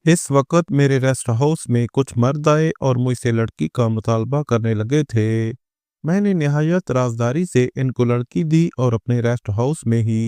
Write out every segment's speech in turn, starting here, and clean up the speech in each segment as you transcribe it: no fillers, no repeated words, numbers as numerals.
इस वक्त मेरे रेस्ट हाउस में कुछ मर्द आए और मुझसे लड़की का मुतालबा करने लगे थे। मैंने निहायत राजदारी से इनको लड़की दी और अपने रेस्ट हाउस में ही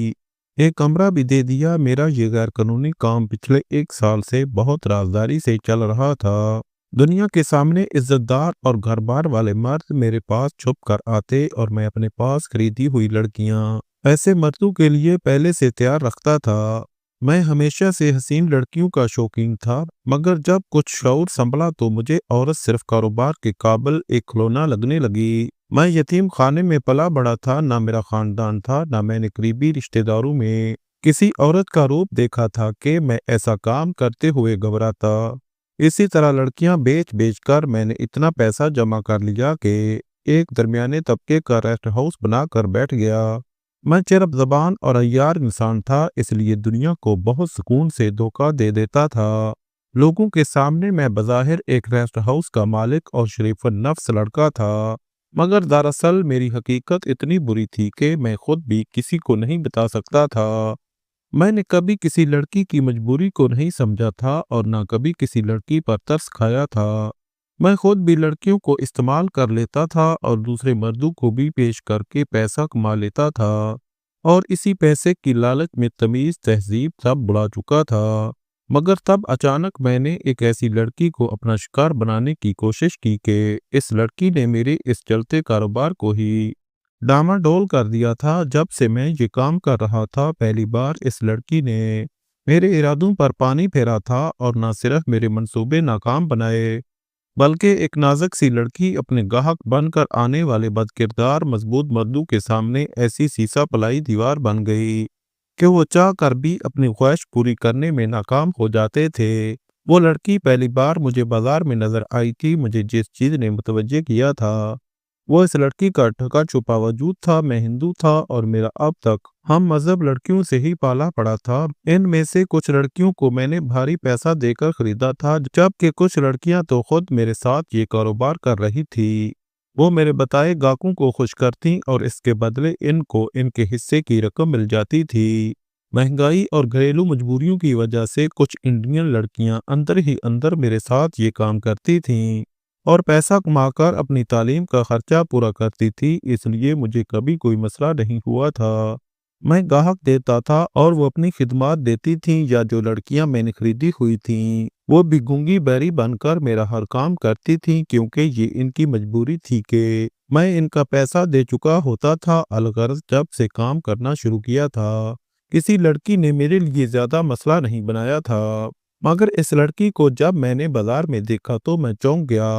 एक कमरा भी दे दिया। मेरा ये गैर कानूनी काम पिछले 1 साल से बहुत राजदारी से चल रहा था। दुनिया के सामने इज्जतदार और घर बार वाले मर्द मेरे पास छुप कर आते और मैं अपने पास खरीदी हुई लड़कियां ऐसे मर्दों के लिए पहले से तैयार रखता था। मैं हमेशा से हसीन लड़कियों का शौकीन था, मगर जब कुछ शऊर संभला तो मुझे औरत सिर्फ कारोबार के काबिल एक खिलौना लगने लगी। मैं यतीम खाने में पला बड़ा था, ना मेरा खानदान था, ना मैंने करीबी रिश्तेदारों में किसी औरत का रूप देखा था कि मैं ऐसा काम करते हुए घबराता। इसी तरह लड़कियां बेच बेच कर मैंने इतना पैसा जमा कर लिया कि एक दरमियाने तबके का रेस्ट हाउस बनाकर बैठ गया। मैं चरब जबान और अय्यार इंसान था, इसलिए दुनिया को बहुत सुकून से धोखा दे देता था। लोगों के सामने मैं बज़ाहिर एक रेस्ट हाउस का मालिक और शरीफन नफ्स लड़का था, मगर दरअसल मेरी हकीकत इतनी बुरी थी कि मैं खुद भी किसी को नहीं बता सकता था। मैंने कभी किसी लड़की की मजबूरी को नहीं समझा था और ना कभी किसी लड़की पर तरस खाया था। मैं खुद भी लड़कियों को इस्तेमाल कर लेता था और दूसरे मर्दों को भी पेश करके पैसा कमा लेता था, और इसी पैसे की लालच में तमीज तहजीब सब बुला चुका था। मगर तब अचानक मैंने एक ऐसी लड़की को अपना शिकार बनाने की कोशिश की कि इस लड़की ने मेरे इस चलते कारोबार को ही डामाडोल कर दिया था। जब से मैं ये काम कर रहा था, पहली बार इस लड़की ने मेरे इरादों पर पानी फेरा था और न सिर्फ मेरे मंसूबे नाकाम बनाए, बल्कि एक नाजुक सी लड़की अपने गाहक बनकर आने वाले बदकिरदार मजबूत मर्दों के सामने ऐसी सीसा पलाई दीवार बन गई कि वो चाह कर भी अपनी ख्वाहिश पूरी करने में नाकाम हो जाते थे। वो लड़की पहली बार मुझे बाजार में नजर आई थी। मुझे जिस चीज ने मुतवज्जे किया था वो इस लड़की का ढका छुपा वजूद था। मैं हिंदू था और मेरा अब तक हम मजहब लड़कियों से ही पाला पड़ा था। इनमें से कुछ लड़कियों को मैंने भारी पैसा देकर खरीदा था, जबकि कुछ लड़कियां तो खुद मेरे साथ ये कारोबार कर रही थी। वो मेरे बताए गाहकों को खुश करती और इसके बदले इनको इनके हिस्से की रकम मिल जाती थी। महंगाई और घरेलू मजबूरियों की वजह से कुछ इंडियन लड़कियां अंदर ही अंदर मेरे साथ ये काम करती थीं और पैसा कमाकर अपनी तालीम का खर्चा पूरा करती थी, इसलिए मुझे कभी कोई मसला नहीं हुआ था। मैं गाहक देता था और वो अपनी खिदमत देती थीं, या जो लड़कियां मैंने खरीदी हुई थीं वो भी गूंगी बैरी बनकर मेरा हर काम करती थीं, क्योंकि ये इनकी मजबूरी थी कि मैं इनका पैसा दे चुका होता था। अलगर्ज जब से काम करना शुरू किया था, किसी लड़की ने मेरे लिए ज्यादा मसला नहीं बनाया था, मगर इस लड़की को जब मैंने बाजार में देखा तो मैं चौंक गया।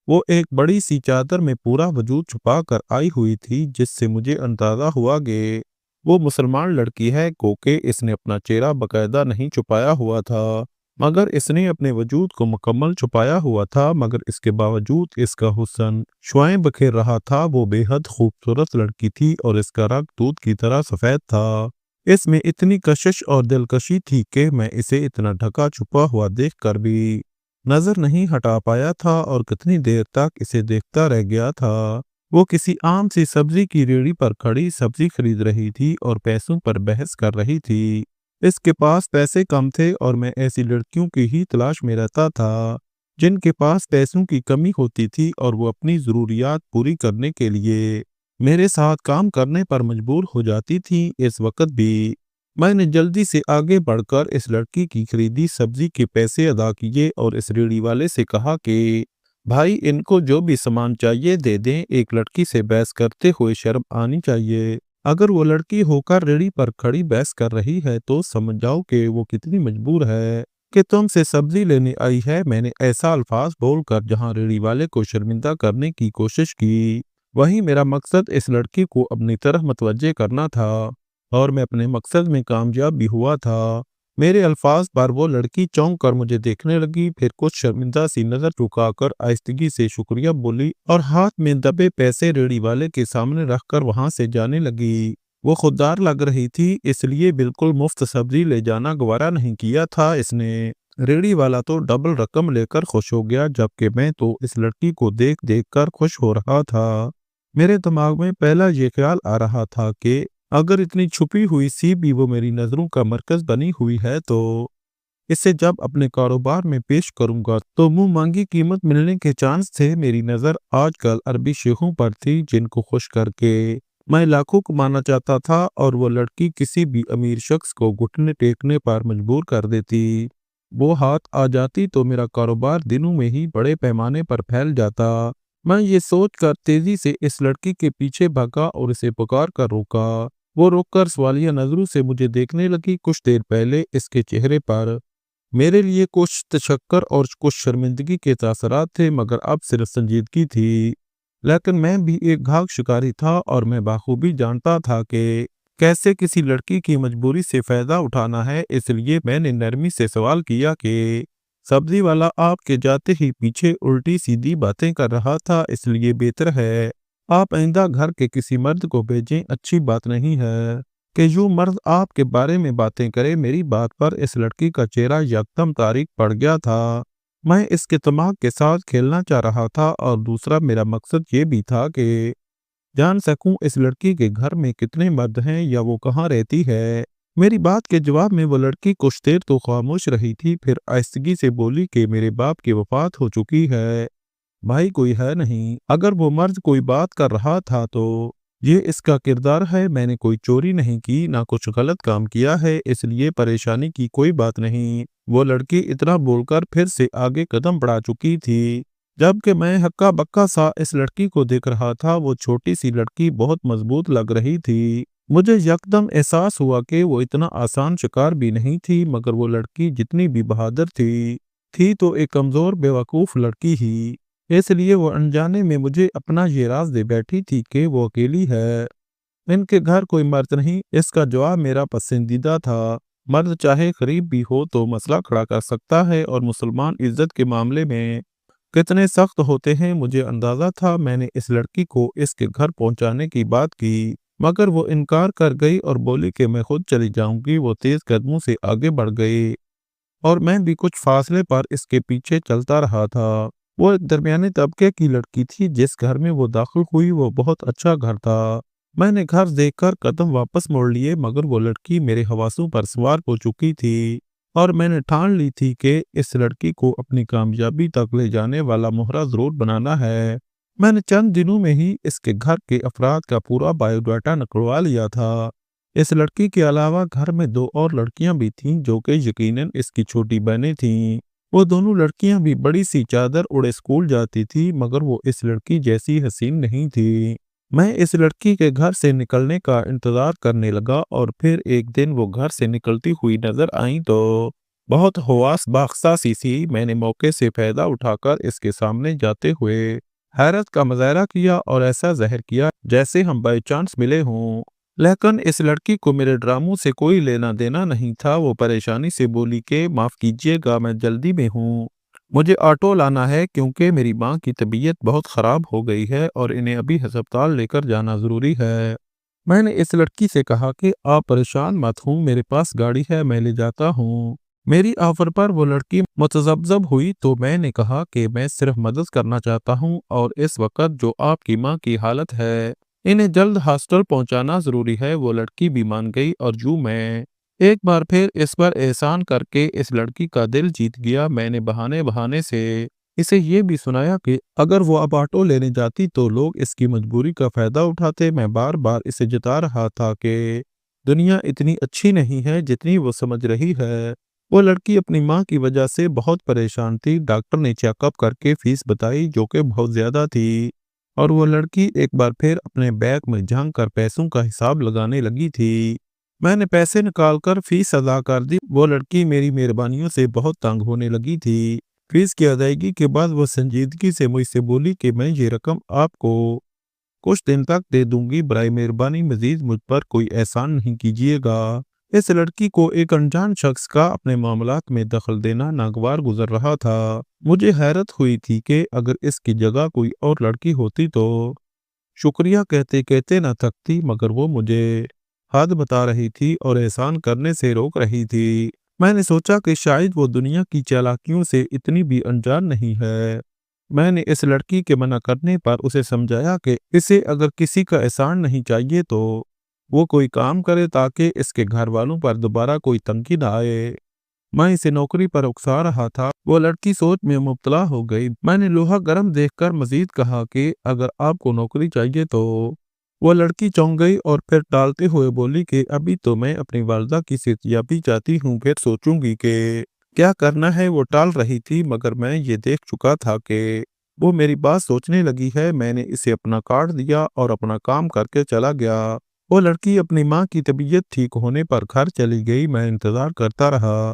वो एक बड़ी सी चादर में पूरा वजूद छुपा कर आई हुई थी, जिससे मुझे अंदाजा हुआ कि वो मुसलमान लड़की है, क्योंकि इसने अपना चेहरा बकायदा नहीं छुपाया हुआ था, मगर इसने अपने वजूद को मुकम्मल छुपाया हुआ था। मगर इसके बावजूद इसका हुस्न शुआएं बखेर रहा था। वो बेहद खूबसूरत लड़की थी और इसका रंग दूध की तरह सफेद था। इसमें इतनी कशिश और दिलकशी थी कि मैं इसे इतना ढका छुपा हुआ देखकर भी नजर नहीं हटा पाया था और कितनी देर तक इसे देखता रह गया था। वो किसी आम सी सब्जी की रेहड़ी पर खड़ी सब्जी खरीद रही थी और पैसों पर बहस कर रही थी। इसके पास पैसे कम थे और मैं ऐसी लड़कियों की ही तलाश में रहता था जिनके पास पैसों की कमी होती थी और वो अपनी ज़रूरियात पूरी करने के लिए मेरे साथ काम करने पर मजबूर हो जाती थी। इस वक्त भी मैंने जल्दी से आगे बढ़कर इस लड़की की खरीदी सब्जी के पैसे अदा किए और इस रेहड़ी वाले से कहा कि भाई, इनको जो भी सामान चाहिए दे दें। एक लड़की से बहस करते हुए शर्म आनी चाहिए। अगर वो लड़की होकर रेहड़ी पर खड़ी बहस कर रही है तो समझ जाओ कि वो कितनी मजबूर है कि तुमसे सब्जी लेने आई है। मैंने ऐसा अल्फाज बोलकर जहां रेहड़ी वाले को शर्मिंदा करने की कोशिश की, वहीं मेरा मकसद इस लड़की को अपनी तरफ मुतवज्जे करना था और मैं अपने मकसद में कामयाब भी हुआ था। मेरे अल्फाज पर वो लड़की चौंक कर मुझे देखने लगी, फिर कुछ शर्मिंदा सी नजर झुकाकर आहिस्तगी से शुक्रिया बोली और हाथ में दबे पैसे रेहड़ी वाले के सामने रखकर वहां से जाने लगी। वो खुददार लग रही थी, इसलिए बिल्कुल मुफ्त सब्जी ले जाना गवारा नहीं किया था इसने। रेहड़ी वाला तो डबल रकम लेकर खुश हो गया, जबकि मैं तो इस लड़की को देख देख कर खुश हो रहा था। मेरे दिमाग में पहला ये ख्याल आ रहा था कि अगर इतनी छुपी हुई सी भी वो मेरी नज़रों का मरकज़ बनी हुई है तो इसे जब अपने कारोबार में पेश करूंगा तो मुंह मांगी कीमत मिलने के चांस थे। मेरी नज़र आजकल अरबी शेखों पर थी जिनको खुश करके मैं लाखों कमाना चाहता था, और वो लड़की किसी भी अमीर शख्स को घुटने टेकने पर मजबूर कर देती। वो हाथ आ जाती तो मेरा कारोबार दिनों में ही बड़े पैमाने पर फैल जाता। मैं ये सोचकर तेजी से इस लड़की के पीछे भागा और इसे पुकार कर रोका। वो रुककर सवालिया नजरों से मुझे देखने लगी। कुछ देर पहले इसके चेहरे पर मेरे लिए कुछ तशक्कर और कुछ शर्मिंदगी के तासरात थे, मगर अब सिर्फ संजीदगी थी। लेकिन मैं भी एक घाघ शिकारी था और मैं बाखूबी जानता था कि कैसे किसी लड़की की मजबूरी से फायदा उठाना है। इसलिए मैंने नरमी से सवाल किया कि सब्जी वाला आपके जाते ही पीछे उल्टी सीधी बातें कर रहा था, इसलिए बेहतर है आप आइंदा घर के किसी मर्द को भेजें। अच्छी बात नहीं है कि यूं मर्द आपके बारे में बातें करे। मेरी बात पर इस लड़की का चेहरा यकदम तारीक पड़ गया था। मैं इसके दिमाग के साथ खेलना चाह रहा था, और दूसरा मेरा मकसद ये भी था कि जान सकूं इस लड़की के घर में कितने मर्द हैं या वो कहाँ रहती है। मेरी बात के जवाब में वो लड़की कुछ देर तो खामोश रही थी, फिर आहिस्तगी से बोली कि मेरे बाप की वफात हो चुकी है, भाई कोई है नहीं। अगर वो मर्द कोई बात कर रहा था तो ये इसका किरदार है। मैंने कोई चोरी नहीं की, ना कुछ गलत काम किया है, इसलिए परेशानी की कोई बात नहीं। वो लड़की इतना बोलकर फिर से आगे कदम बढ़ा चुकी थी। जबकि मैं हक्का बक्का सा इस लड़की को देख रहा था। वो छोटी सी लड़की बहुत मजबूत लग रही थी। मुझे यकदम एहसास हुआ कि वो इतना आसान शिकार भी नहीं थी, मगर वो लड़की जितनी भी बहादुर थी तो एक कमजोर बेवकूफ लड़की ही। इसलिए वो अनजाने में मुझे अपना ये राज दे बैठी थी कि वो अकेली है, इनके घर कोई मर्द नहीं। इसका जवाब मेरा पसंदीदा था। मर्द चाहे गरीब भी हो तो मसला खड़ा कर सकता है, और मुसलमान इज्जत के मामले में कितने सख्त होते हैं मुझे अंदाजा था। मैंने इस लड़की को इसके घर पहुंचाने की बात की, मगर वो इनकार कर गई और बोली कि मैं खुद चली जाऊंगी। वो तेज कदमों से आगे बढ़ गई और मैं भी कुछ फासले पर इसके पीछे चलता रहा था। वो एक दरमियाने तबके की लड़की थी। जिस घर में वो दाखिल हुई वो बहुत अच्छा घर था। मैंने घर देखकर कदम वापस मोड़ लिए, मगर वो लड़की मेरे हवासों पर सवार हो चुकी थी, और मैंने ठान ली थी कि इस लड़की को अपनी कामयाबी तक ले जाने वाला मोहरा जरूर बनाना है। मैंने चंद दिनों में ही इसके घर के अफराद का पूरा बायोडाटा निकलवा लिया था। इस लड़की के अलावा घर में दो और लड़कियां भी थीं, जो कि यकीनन इसकी छोटी बहनें थीं। वो दोनों लड़कियां भी बड़ी सी चादर उड़े स्कूल जाती थी, मगर वो इस लड़की जैसी हसीन नहीं थी। मैं इस लड़की के घर से निकलने का इंतजार करने लगा, और फिर एक दिन वो घर से निकलती हुई नजर आई तो बहुत हवास बाख्सा सी मैंने मौके से फायदा उठाकर इसके सामने जाते हुए हैरत का मुजाहरा किया और ऐसा ज़ाहिर किया जैसे हम बाई चांस मिले हों। लेकिन इस लड़की को मेरे ड्रामों से कोई लेना देना नहीं था। वो परेशानी से बोली कि माफ़ कीजिएगा, मैं जल्दी में हूँ, मुझे ऑटो लाना है क्योंकि मेरी माँ की तबीयत बहुत ख़राब हो गई है और इन्हें अभी अस्पताल लेकर जाना ज़रूरी है। मैंने इस लड़की से कहा कि आप परेशान मत हों, मेरे पास गाड़ी है, मैं ले जाता हूँ। मेरी ऑफर पर वो लड़की मुतज़ब्ज़ब हुई तो मैंने कहा कि मैं सिर्फ मदद करना चाहता हूँ, और इस वक्त जो आपकी माँ की हालत है इन्हें जल्द हॉस्टल पहुँचाना ज़रूरी है। वो लड़की भी मान गई, और यूं मैं एक बार फिर इस पर एहसान करके इस लड़की का दिल जीत गया। मैंने बहाने बहाने से इसे ये भी सुनाया कि अगर वो अब ऑटो लेने जाती तो लोग इसकी मजबूरी का फायदा उठाते। मैं बार बार इसे जता रहा था कि दुनिया इतनी अच्छी नहीं है जितनी वो समझ रही है। वो लड़की अपनी माँ की वजह से बहुत परेशान थी। डॉक्टर ने चेकअप करके फीस बताई जो कि बहुत ज्यादा थी, और वो लड़की एक बार फिर अपने बैग में झांक कर पैसों का हिसाब लगाने लगी थी। मैंने पैसे निकालकर फीस अदा कर दी। वो लड़की मेरी मेहरबानियों से बहुत तंग होने लगी थी। फीस की अदायगी के बाद वो संजीदगी से मुझसे बोली कि मैं ये रकम आपको कुछ दिन तक दे दूंगी, बराए मेहरबानी मजीद मुझ पर कोई एहसान नहीं कीजिएगा। इस लड़की को एक अनजान शख्स का अपने मामलात में दखल देना नागवार गुजर रहा था। मुझे हैरत हुई थी कि अगर इसकी जगह कोई और लड़की होती तो शुक्रिया कहते कहते न थकती, मगर वो मुझे हद बता रही थी और एहसान करने से रोक रही थी। मैंने सोचा कि शायद वो दुनिया की चालाकियों से इतनी भी अनजान नहीं है। मैंने इस लड़की के मना करने पर उसे समझाया कि इसे अगर किसी का एहसान नहीं चाहिए तो वो कोई काम करे ताकि इसके घर वालों पर दोबारा कोई तंगी ना आए। मैं इसे नौकरी पर उकसा रहा था। वो लड़की सोच में मुब्तला हो गई। मैंने लोहा गर्म देखकर मजीद कहा कि अगर आपको नौकरी चाहिए तो। वो लड़की चौंक गई और फिर टालते हुए बोली कि अभी तो मैं अपनी वालदा की सेहतयाबी चाहती हूँ, फिर सोचूंगी कि क्या करना है। वो टाल रही थी मगर मैं ये देख चुका था कि वो मेरी बात सोचने लगी है। मैंने इसे अपना कार्ड दिया और अपना काम करके चला गया। वो लड़की अपनी माँ की तबीयत ठीक होने पर घर चली गई। मैं इंतज़ार करता रहा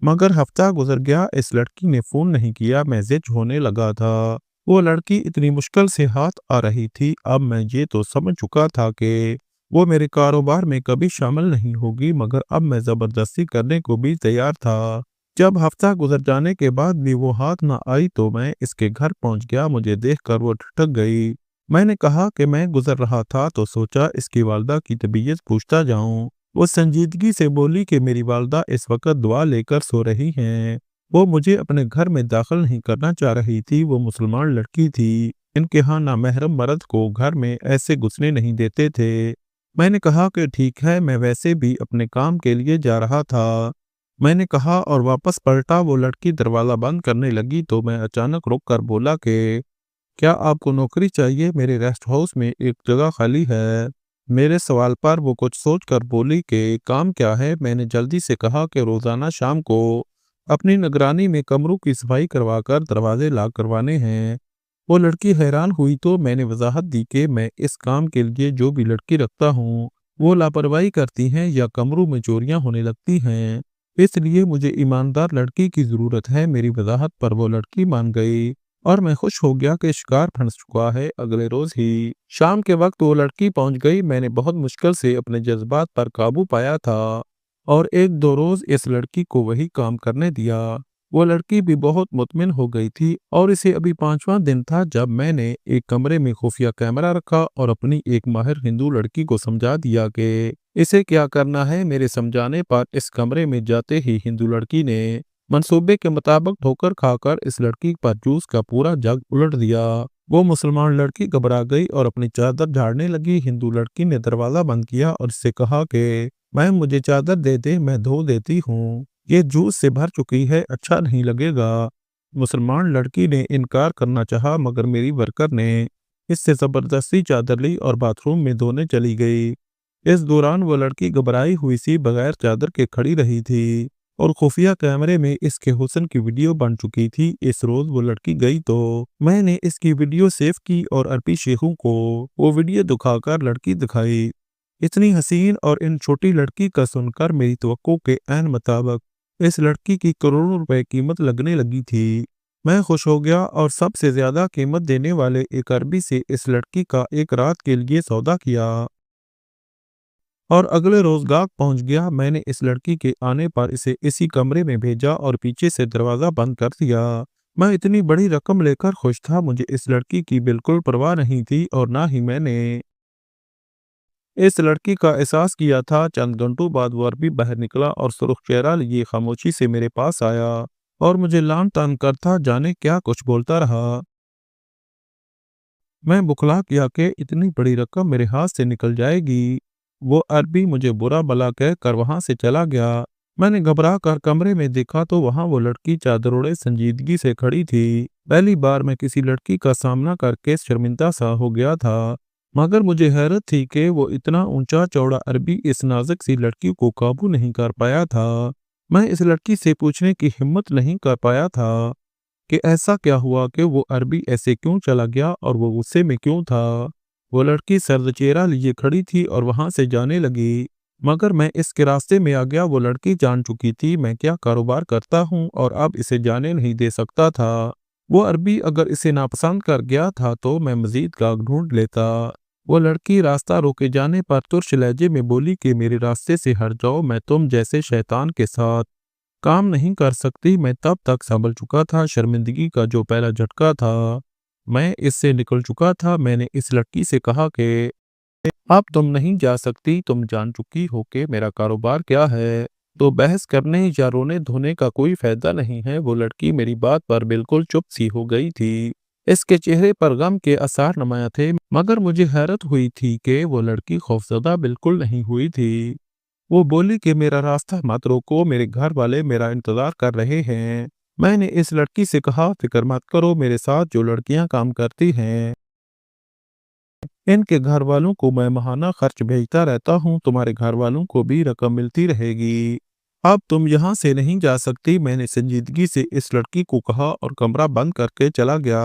मगर हफ्ता गुजर गया। इस लड़की ने फ़ोन नहीं किया। मैं ज़िद होने लगा था। वो लड़की इतनी मुश्किल से हाथ आ रही थी। अब मैं ये तो समझ चुका था कि वो मेरे कारोबार में कभी शामिल नहीं होगी, मगर अब मैं ज़बरदस्ती करने को भी तैयार था। जब हफ्ता गुजर जाने के बाद भी वो हाथ न आई तो मैं इसके घर पहुंच गया। मुझे देखकर वो ठिठक गई। मैंने कहा कि मैं गुजर रहा था तो सोचा इसकी वालदा की तबीयत पूछता जाऊं। वो संजीदगी से बोली कि मेरी वालदा इस वक्त दुआ लेकर सो रही हैं। वो मुझे अपने घर में दाखिल नहीं करना चाह रही थी। वो मुसलमान लड़की थी। इनके यहाँ नामहरम मर्द को घर में ऐसे घुसने नहीं देते थे। मैंने कहा कि ठीक है, मैं वैसे भी अपने काम के लिए जा रहा था। मैंने कहा और वापस पलटा। वो लड़की दरवाज़ा बंद करने लगी तो मैं अचानक रुक कर बोला कि क्या आपको नौकरी चाहिए? मेरे रेस्ट हाउस में एक जगह खाली है। मेरे सवाल पर वो कुछ सोच कर बोली कि काम क्या है? मैंने जल्दी से कहा कि रोज़ाना शाम को अपनी निगरानी में कमरों की सफाई करवाकर दरवाजे लॉक करवाने हैं। वो लड़की हैरान हुई तो मैंने वजाहत दी कि मैं इस काम के लिए जो भी लड़की रखता हूँ वो लापरवाही करती हैं या कमरों में चोरियां होने लगती हैं, इसलिए मुझे ईमानदार लड़की की ज़रूरत है। मेरी वजाहत पर वो लड़की मान गई और मैं खुश हो गया कि शिकार फंस चुका है। अगले रोज ही शाम के वक्त वो लड़की पहुंच गई। मैंने बहुत मुश्किल से अपने जज्बात पर काबू पाया था और एक दो रोज इस लड़की को वही काम करने दिया। वो लड़की भी बहुत मुतमिन हो गई थी और इसे अभी 5वां दिन था जब मैंने एक कमरे में खुफिया कैमरा रखा और अपनी एक माहिर हिंदू लड़की को समझा दिया कि इसे क्या करना है। मेरे समझाने पर इस कमरे में जाते ही हिंदू लड़की ने मंसूबे के मुताबिक ठोकर खाकर इस लड़की पर जूस का पूरा जग उलट दिया। वो मुसलमान लड़की घबरा गई और अपनी चादर झाड़ने लगी। हिंदू लड़की ने दरवाजा बंद किया और इससे कहा कि मैम मुझे चादर दे दे, मैं धो देती हूँ। ये जूस से भर चुकी है, अच्छा नहीं लगेगा। मुसलमान लड़की ने इनकार करना चाहा मगर मेरी वर्कर ने इससे जबरदस्ती चादर ली और बाथरूम में धोने चली गई। इस दौरान वो लड़की घबराई हुई सी बगैर चादर के खड़ी रही थी और खुफिया कैमरे में इसके हुस्न की वीडियो बन चुकी थी। इस रोज वो लड़की गई तो मैंने इसकी वीडियो सेव की और अरबी शेखों को वो वीडियो दिखाकर लड़की दिखाई। इतनी हसीन और इन छोटी लड़की का सुनकर मेरी तवक्को के ऐन मुताबिक इस लड़की की करोड़ों रुपए कीमत लगने लगी थी। मैं खुश हो गया और सबसे ज्यादा कीमत देने वाले एक अरबी से इस लड़की का एक रात के लिए सौदा किया और अगले रोज गाहक पहुंच गया। मैंने इस लड़की के आने पर इसे इसी कमरे में भेजा और पीछे से दरवाजा बंद कर दिया। मैं इतनी बड़ी रकम लेकर खुश था। मुझे इस लड़की की बिल्कुल परवाह नहीं थी और ना ही मैंने इस लड़की का एहसास किया था। चंद घंटों बाद वो अरबी बाहर निकला और सुर्ख चेहरा लिए खामोशी से मेरे पास आया और मुझे लान तान कर था जाने क्या कुछ बोलता रहा। मैं बुखला गया कि इतनी बड़ी रकम मेरे हाथ से निकल जाएगी। वो अरबी मुझे बुरा भला कहकर वहां से चला गया। मैंने घबरा कर कमरे में देखा तो वहां वो लड़की चादर ओढ़े संजीदगी से खड़ी थी। पहली बार मैं किसी लड़की का सामना करके शर्मिंदा सा हो गया था मगर मुझे हैरत थी कि वो इतना ऊंचा चौड़ा अरबी इस नाजुक सी लड़की को काबू नहीं कर पाया था। मैं इस लड़की से पूछने की हिम्मत नहीं कर पाया था कि ऐसा क्या हुआ कि वो अरबी ऐसे क्यों चला गया और वो गुस्से में क्यों था। वो लड़की सर्द चेहरा लिए खड़ी थी और वहां से जाने लगी मगर मैं इसके रास्ते में आ गया। वो लड़की जान चुकी थी मैं क्या कारोबार करता हूँ और अब इसे जाने नहीं दे सकता था। वो अरबी अगर इसे नापसंद कर गया था तो मैं मजीद गाहक ढूंढ लेता। वो लड़की रास्ता रोके जाने पर तुर्श लहजे में बोली कि मेरे रास्ते से हट जाओ, मैं तुम जैसे शैतान के साथ काम नहीं कर सकती। मैं तब तक संभल चुका था। शर्मिंदगी का जो पहला झटका था मैं इससे निकल चुका था। मैंने इस लड़की से कहा कि अब तुम नहीं जा सकती, तुम जान चुकी हो कि मेरा कारोबार क्या है, तो बहस करने या रोने धोने का कोई फायदा नहीं है। वो लड़की मेरी बात पर बिल्कुल चुप सी हो गई थी। इसके चेहरे पर गम के आसार नुमाया थे मगर मुझे हैरत हुई थी कि वो लड़की खौफजदा बिल्कुल नहीं हुई थी। वो बोली कि मेरा रास्ता मत रोको, मेरे घर वाले मेरा इंतजार कर रहे हैं। मैंने इस लड़की से कहा, फिक्र मत करो, मेरे साथ जो लड़कियां काम करती हैं इनके घर वालों को मैं माहाना खर्च भेजता रहता हूँ, तुम्हारे घर वालों को भी रकम मिलती रहेगी। अब तुम यहाँ से नहीं जा सकती। मैंने संजीदगी से इस लड़की को कहा और कमरा बंद करके चला गया।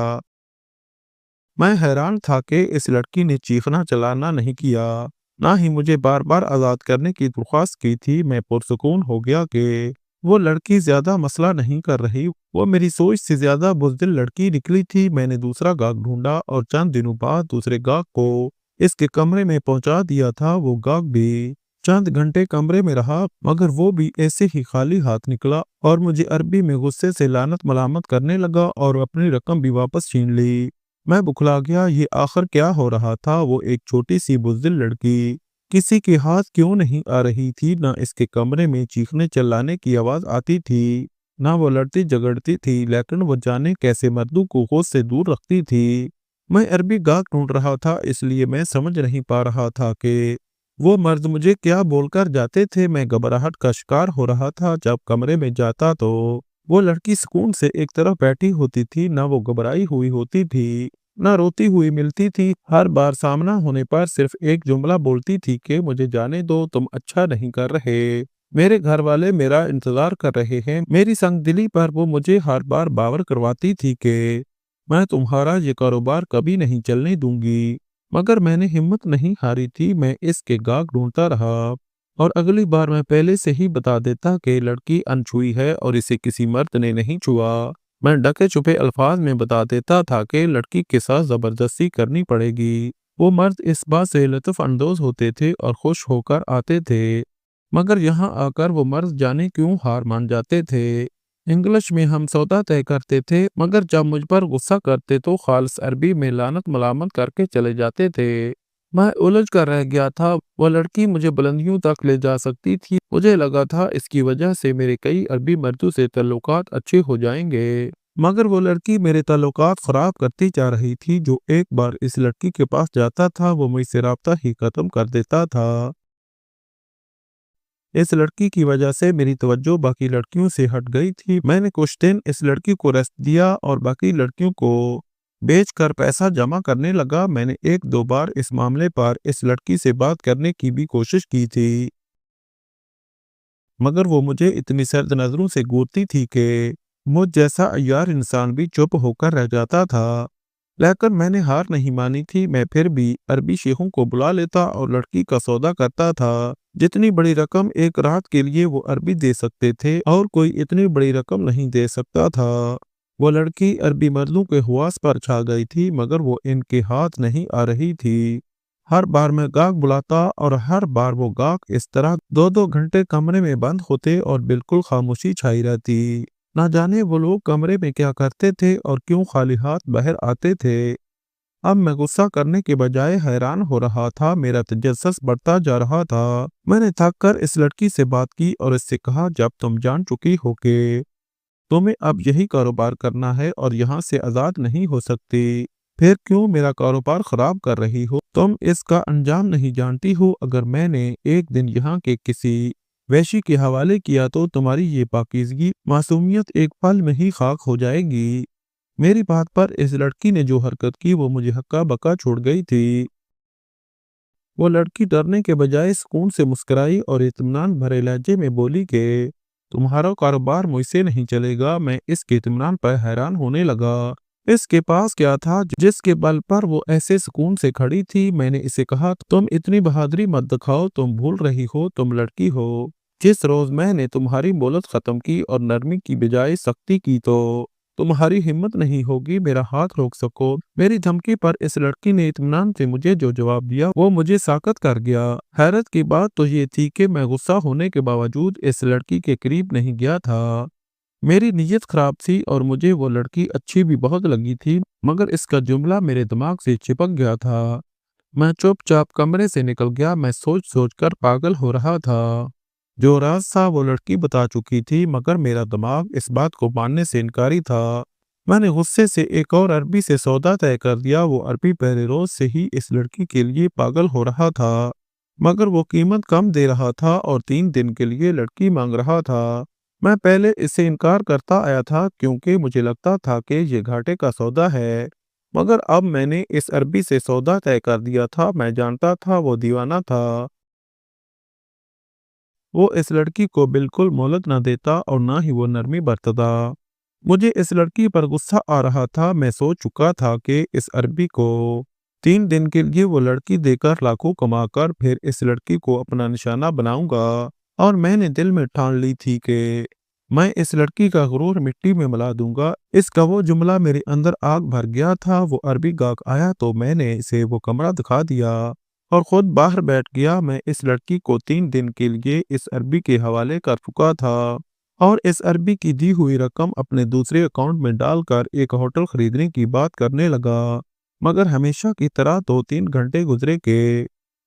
मैं हैरान था कि इस लड़की ने चीखना चिल्लाना नहीं किया, ना ही मुझे बार बार आज़ाद करने की दरख्वास्त की थी। मैं पुरसुकून हो गया कि वो लड़की ज्यादा मसला नहीं कर रही, वो मेरी सोच से ज्यादा बुज़दिल लड़की निकली थी। मैंने दूसरा गाहक ढूंढा और चंद दिनों बाद दूसरे गाहक को इसके कमरे में पहुंचा दिया था। वो गाहक भी चंद घंटे कमरे में रहा, मगर वो भी ऐसे ही खाली हाथ निकला और मुझे अरबी में गुस्से से लानत मलामत करने लगा और अपनी रकम भी वापस छीन ली। मैं बुखला गया, ये आखिर क्या हो रहा था। वो एक छोटी सी बुज़दिल लड़की किसी के हाथ क्यों नहीं आ रही थी, ना इसके कमरे में चीखने चिल्लाने की आवाज आती थी, ना वो लड़ती झगड़ती थी, लेकिन वो जाने कैसे मर्दों को होश से दूर रखती थी। मैं अरबी गाहक ढूंढ रहा था, इसलिए मैं समझ नहीं पा रहा था कि वो मर्द मुझे क्या बोलकर जाते थे। मैं घबराहट का शिकार हो रहा था। जब कमरे में जाता तो वो लड़की सुकून से एक तरफ बैठी होती थी, ना वो घबराई हुई होती थी, ना रोती हुई मिलती थी। हर बार सामना होने पर सिर्फ एक जुमला बोलती थी कि मुझे जाने दो, तुम अच्छा नहीं कर रहे, मेरे घर वाले मेरा इंतजार कर रहे हैं। मेरी संगदिली पर वो मुझे हर बार बावर करवाती थी कि मैं तुम्हारा ये कारोबार कभी नहीं चलने दूंगी। मगर मैंने हिम्मत नहीं हारी थी। मैं इसके गाहक ढूंढता रहा और अगली बार मैं पहले से ही बता देता कि लड़की अनछुई है और इसे किसी मर्द ने नहीं छुआ। मैं ढके छुपे अल्फाज में बता देता था कि लड़की के साथ जबरदस्ती करनी पड़ेगी। वो मर्द इस बात से लुत्फ अंदोज होते थे और खुश होकर आते थे, मगर यहाँ आकर वो मर्द जाने क्यों हार मान जाते थे। इंग्लिश में हम सौदा तय करते थे, मगर जब मुझ पर गुस्सा करते तो खालिस अरबी में लानत मलामत करके चले जाते थे। मैं उलझ कर रह गया था। वो लड़की मुझे बुलंदियों तक ले जा सकती थी। मुझे लगा था इसकी वजह से मेरे कई अरबी मर्दों से ताल्लुकात अच्छे हो जाएंगे, मगर वो लड़की मेरे ताल्लुकात खराब करती जा रही थी। जो एक बार इस लड़की के पास जाता था वो मुझसे राब्ता ही खत्म कर देता था। इस लड़की की वजह से मेरी तवज्जो बाकी लड़कियों से हट गई थी। मैंने कुछ दिन इस लड़की को रेस्ट दिया और बाकी लड़कियों को बेचकर पैसा जमा करने लगा। मैंने एक दो बार इस मामले पर इस लड़की से बात करने की भी कोशिश की थी, मगर वो मुझे इतनी सर्द नजरों से घूरती थी कि मुझ जैसा अय्यार इंसान भी चुप होकर रह जाता था। लेकिन मैंने हार नहीं मानी थी। मैं फिर भी अरबी शेखों को बुला लेता और लड़की का सौदा करता था। जितनी बड़ी रकम एक रात के लिए वो अरबी दे सकते थे और कोई इतनी बड़ी रकम नहीं दे सकता था। वो लड़की अरबी मर्दों के हुआस पर छा गई थी, मगर वो इनके हाथ नहीं आ रही थी। हर बार मैं गाहक बुलाता और हर बार वो गाहक इस तरह दो दो घंटे कमरे में बंद होते और बिल्कुल खामोशी छाई रहती। ना जाने वो लोग कमरे में क्या करते थे और क्यों खाली हाथ बाहर आते थे। अब मैं गुस्सा करने के बजाय हैरान हो रहा था। मेरा तजस्सुस बढ़ता जा रहा था। मैंने थक कर इस लड़की से बात की और इससे कहा, जब तुम जान चुकी हो कि तुम्हें अब यही कारोबार करना है और यहाँ से आज़ाद नहीं हो सकती, फिर क्यों मेरा कारोबार खराब कर रही हो। तुम इसका अंजाम नहीं जानती हो। अगर मैंने एक दिन यहाँ के किसी वैशी के हवाले किया तो तुम्हारी ये पाकीज़गी मासूमियत एक पल में ही खाक हो जाएगी। मेरी बात पर इस लड़की ने जो हरकत की वो मुझे हक्का बक्का छोड़ गई थी। वो लड़की डरने के बजाय सुकून से मुस्कुराई और इत्मीनान भरे लहजे में बोली कि तुम्हारा कारोबार मुझसे नहीं चलेगा। मैं इसके इत्मीनान पर हैरान होने लगा। इसके पास क्या था जिसके बल पर वो ऐसे सुकून से खड़ी थी। मैंने इसे कहा, तुम इतनी बहादुरी मत दिखाओ, तुम भूल रही हो तुम लड़की हो। जिस रोज मैंने तुम्हारी मोहलत खत्म की और नरमी की बजाय सख्ती की तो तुम्हारी हिम्मत नहीं होगी मेरा हाथ रोक सको। मेरी धमकी पर इस लड़की ने इत्मीनान से मुझे जो जवाब दिया वो मुझे साकत कर गया। हैरत की बात तो ये थी कि मैं गुस्सा होने के बावजूद इस लड़की के करीब नहीं गया था। मेरी नीयत खराब थी और मुझे वो लड़की अच्छी भी बहुत लगी थी, मगर इसका जुमला मेरे दिमाग से चिपक गया था। मैं चुपचाप कमरे से निकल गया। मैं सोच सोच कर पागल हो रहा था। जो राज था वो लड़की बता चुकी थी, मगर मेरा दिमाग इस बात को मानने से इनकारी था। मैंने गुस्से से एक और अरबी से सौदा तय कर दिया। वो अरबी पहले रोज से ही इस लड़की के लिए पागल हो रहा था। मगर वो कीमत कम दे रहा था और 3 दिन के लिए लड़की मांग रहा था। मैं पहले इससे इनकार करता आया था क्योंकि मुझे लगता था कि ये घाटे का सौदा है। मगर अब मैंने इस अरबी से सौदा तय कर दिया था। मैं जानता था वो दीवाना था। वो इस लड़की को बिल्कुल मोहलत न देता और ना ही वो नरमी बरतता। मुझे इस लड़की पर गुस्सा आ रहा था। मैं सोच चुका था कि इस अरबी को 3 दिन के लिए वो लड़की देकर लाखों कमाकर फिर इस लड़की को अपना निशाना बनाऊंगा। और मैंने दिल में ठान ली थी कि मैं इस लड़की का गुरूर मिट्टी में मिला दूंगा। इसका वो जुमला मेरे अंदर आग भर गया था। वो अरबी गाहक आया तो मैंने इसे वो कमरा दिखा दिया और खुद बाहर बैठ गया। मैं इस लड़की को 3 दिन के लिए इस अरबी के हवाले कर चुका था और इस अरबी की दी हुई रकम अपने दूसरे अकाउंट में डालकर एक होटल खरीदने की बात करने लगा। मगर हमेशा की तरह 2-3 घंटे गुजरे के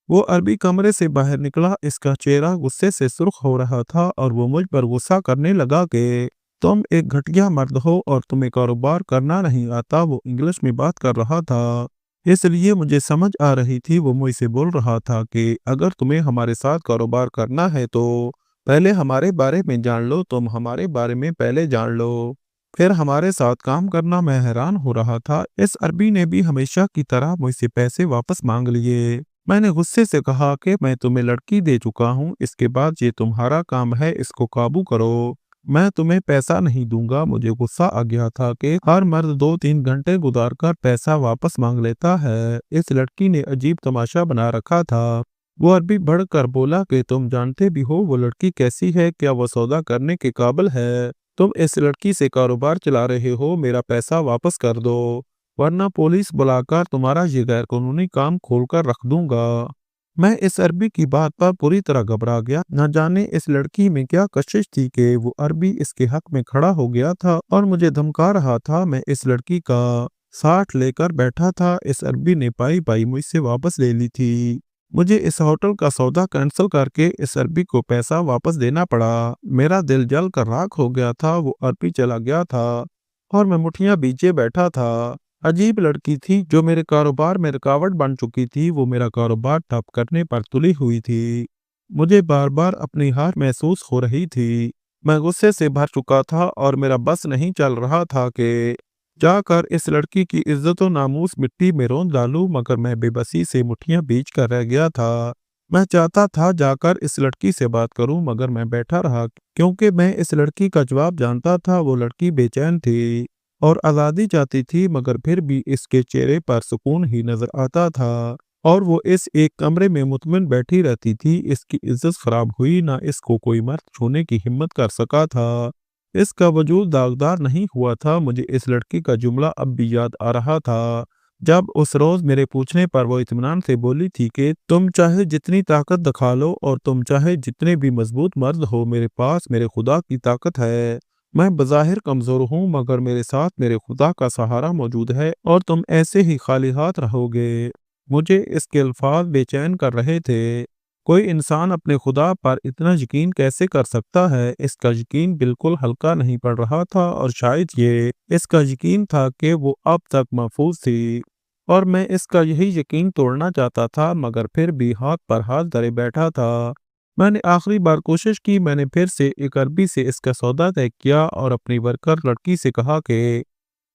वो अरबी कमरे से बाहर निकला। इसका चेहरा गुस्से से सुर्ख हो रहा था और वो मुझ पर गुस्सा करने लगा कि तुम एक घटिया मर्द हो और तुम्हें कारोबार करना नहीं आता। वो इंग्लिश में बात कर रहा था, इसलिए मुझे समझ आ रही थी वो मुझसे बोल रहा था कि अगर तुम्हें हमारे साथ कारोबार करना है तो पहले हमारे बारे में जान लो। तुम हमारे बारे में पहले जान लो, फिर हमारे साथ काम करना। मैं हैरान हो रहा था। इस अरबी ने भी हमेशा की तरह मुझसे पैसे वापस मांग लिए। मैंने गुस्से से कहा कि मैं तुम्हें लड़की दे चुका हूँ, इसके बाद ये तुम्हारा काम है, इसको काबू करो। मैं तुम्हें पैसा नहीं दूंगा। मुझे गुस्सा आ गया था कि हर मर्द 2-3 घंटे गुजार कर पैसा वापस मांग लेता है। इस लड़की ने अजीब तमाशा बना रखा था। वो अरबी बढ़कर बोला कि तुम जानते भी हो वो लड़की कैसी है, क्या वो सौदा करने के काबिल है? तुम इस लड़की से कारोबार चला रहे हो, मेरा पैसा वापस कर दो वरना पुलिस बुलाकर तुम्हारा ये गैर कानूनी काम खोलकर रख दूंगा। मैं इस अरबी की बात पर पूरी तरह घबरा गया। न जाने इस लड़की में क्या कशिश थी कि वो अरबी इसके हक में खड़ा हो गया था और मुझे धमका रहा था। मैं इस लड़की का साथ लेकर बैठा था। इस अरबी ने पाई पाई मुझसे वापस ले ली थी। मुझे इस होटल का सौदा कैंसिल करके इस अरबी को पैसा वापस देना पड़ा। मेरा दिल जल कर राख हो गया था। वो अरबी चला गया था और मैं मुठियां बीचे बैठा था। अजीब लड़की थी जो मेरे कारोबार में रुकावट बन चुकी थी। वो मेरा कारोबार ठप करने पर तुली हुई थी। मुझे बार बार अपनी हार महसूस हो रही थी। मैं गुस्से से भर चुका था और मेरा बस नहीं चल रहा था कि जाकर इस लड़की की इज्जत और नामूस मिट्टी में रौंद डालूं। मगर मैं बेबसी से मुठियां बीच कर रह गया था। मैं चाहता था जाकर इस लड़की से बात करूं, मगर मैं बैठा रहा क्योंकि मैं इस लड़की का जवाब जानता था। वो लड़की बेचैन थी और आज़ादी चाहती थी, मगर फिर भी इसके चेहरे पर सुकून ही नजर आता था और वो इस एक कमरे में मुतमिन बैठी रहती थी। इसकी इज्जत खराब हुई, ना इसको कोई मर्द छूने की हिम्मत कर सका था। इसका वजूद दागदार नहीं हुआ था। मुझे इस लड़की का जुमला अब भी याद आ रहा था जब उस रोज मेरे पूछने पर वो इत्मीनान से बोली थी कि तुम चाहे जितनी ताकत दिखा लो और तुम चाहे जितने भी मजबूत मर्द हो, मेरे पास मेरे खुदा की ताकत है। मैं बज़ाहिर कमजोर हूँ, मगर मेरे साथ मेरे खुदा का सहारा मौजूद है और तुम ऐसे ही खाली हाथ रहोगे। मुझे इसके अल्फाज बेचैन कर रहे थे। कोई इंसान अपने खुदा पर इतना यकीन कैसे कर सकता है? इसका यकीन बिल्कुल हल्का नहीं पड़ रहा था और शायद ये इसका यकीन था कि वो अब तक महफूज थी और मैं इसका यही यकीन तोड़ना चाहता था। मगर फिर भी हाथ पर हाथ धरे बैठा था। मैंने आखिरी बार कोशिश की। मैंने फिर से एक अरबी से इसका सौदा तय किया और अपनी वर्कर लड़की से कहा कि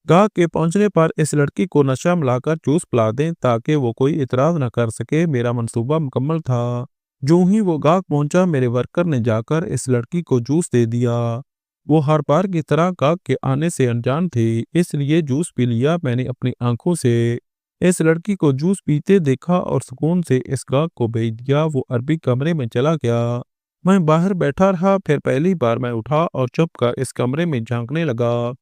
गाहक के पहुंचने पर इस लड़की को नशा मिलाकर जूस पिला दें ताकि वो कोई इतराज न कर सके। मेरा मंसूबा मुकम्मल था। जो ही वो गाहक पहुंचा, मेरे वर्कर ने जाकर इस लड़की को जूस दे दिया। वो हर बार की तरह गाहक के आने से अनजान थी, इसलिए जूस पी लिया। मैंने अपनी आंखों से इस लड़की को जूस पीते देखा और सुकून से इस गाहक को भेज दिया। वो अरबी कमरे में चला गया। मैं बाहर बैठा रहा। फिर पहली बार मैं उठा और चुप कर इस कमरे में झांकने लगा।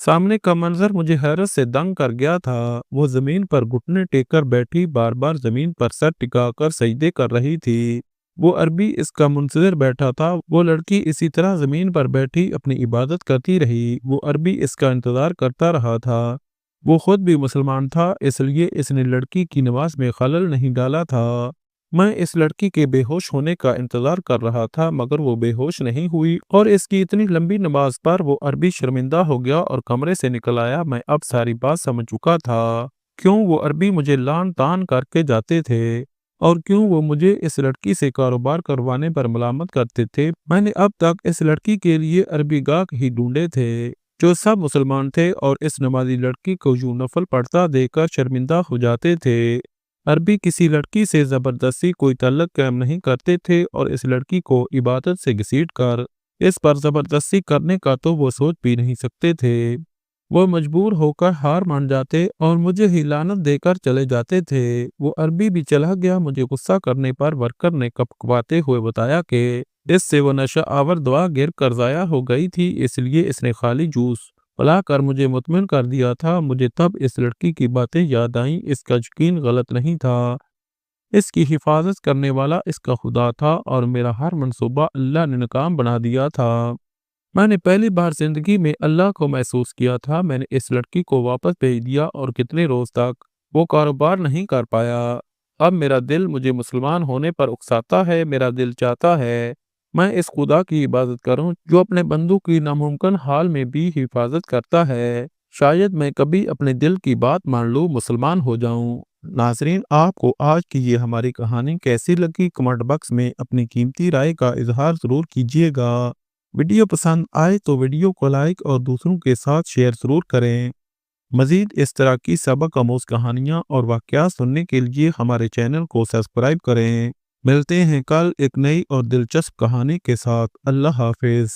सामने का मंजर मुझे हैरत से दंग कर गया था। वो जमीन पर घुटने टेक कर बैठी, बार बार जमीन पर सर टिकाकर सजदे कर रही थी। वो अरबी इसका मुंतजिर बैठा था। वो लड़की इसी तरह जमीन पर बैठी अपनी इबादत करती रही। वो अरबी इसका इंतजार करता रहा था। वो खुद भी मुसलमान था, इसलिए इसने लड़की की नमाज में खलल नहीं डाला था। मैं इस लड़की के बेहोश होने का इंतजार कर रहा था, मगर वो बेहोश नहीं हुई और इसकी इतनी लंबी नमाज पर वो अरबी शर्मिंदा हो गया और कमरे से निकल आया। मैं अब सारी बात समझ चुका था क्यों वो अरबी मुझे लान तान करके जाते थे और क्यों वो मुझे इस लड़की से कारोबार करवाने पर मलामत करते थे। मैंने अब तक इस लड़की के लिए अरबी गाहक ही ढूंढे थे, जो सब मुसलमान थे और इस नमाजी लड़की को यूं नफल पढ़ता देखकर शर्मिंदा हो जाते थे। अरबी किसी लड़की से ज़बरदस्ती कोई ताल्लुक कायम नहीं करते थे और इस लड़की को इबादत से घसीट कर इस पर ज़बरदस्ती करने का तो वो सोच भी नहीं सकते थे। वो मजबूर होकर हार मान जाते और मुझे ही लानत देकर चले जाते थे। वो अरबी भी चला गया। मुझे गुस्सा करने पर वर्कर ने कपकपाते हुए बताया कि इससे वो नशा आवर दवा गिर कर ज़ाया हो गई थी, इसलिए इसने खाली जूस पिलाकर मुझे मुतमिन कर दिया था। मुझे तब इस लड़की की बातें याद आईं। इसका यकीन गलत नहीं था, इसकी हिफाजत करने वाला इसका खुदा था और मेरा हर मंसूबा अल्लाह ने नाकाम बना दिया था। मैंने पहली बार जिंदगी में अल्लाह को महसूस किया था। मैंने इस लड़की को वापस भेज दिया और कितने रोज तक वो कारोबार नहीं कर पाया। अब मेरा दिल मुझे मुसलमान होने पर उकसाता है। मेरा दिल चाहता है मैं इस खुदा की इबादत करूं जो अपने बंदों की नामुमकिन हाल में भी हिफाजत करता है। शायद मैं कभी अपने दिल की बात मान लूं, मुसलमान हो जाऊं। नाजरीन, आपको आज की ये हमारी कहानी कैसी लगी, कमेंट बॉक्स में अपनी कीमती राय का इजहार ज़रूर कीजिएगा। वीडियो पसंद आए तो वीडियो को लाइक और दूसरों के साथ शेयर ज़रूर करें। मज़ीद इस तरह की सबक आमूज़ कहानियाँ और वाक़यात सुनने के लिए हमारे चैनल को सब्सक्राइब करें। मिलते हैं कल एक नई और दिलचस्प कहानी के साथ। अल्लाह हाफ़िज़।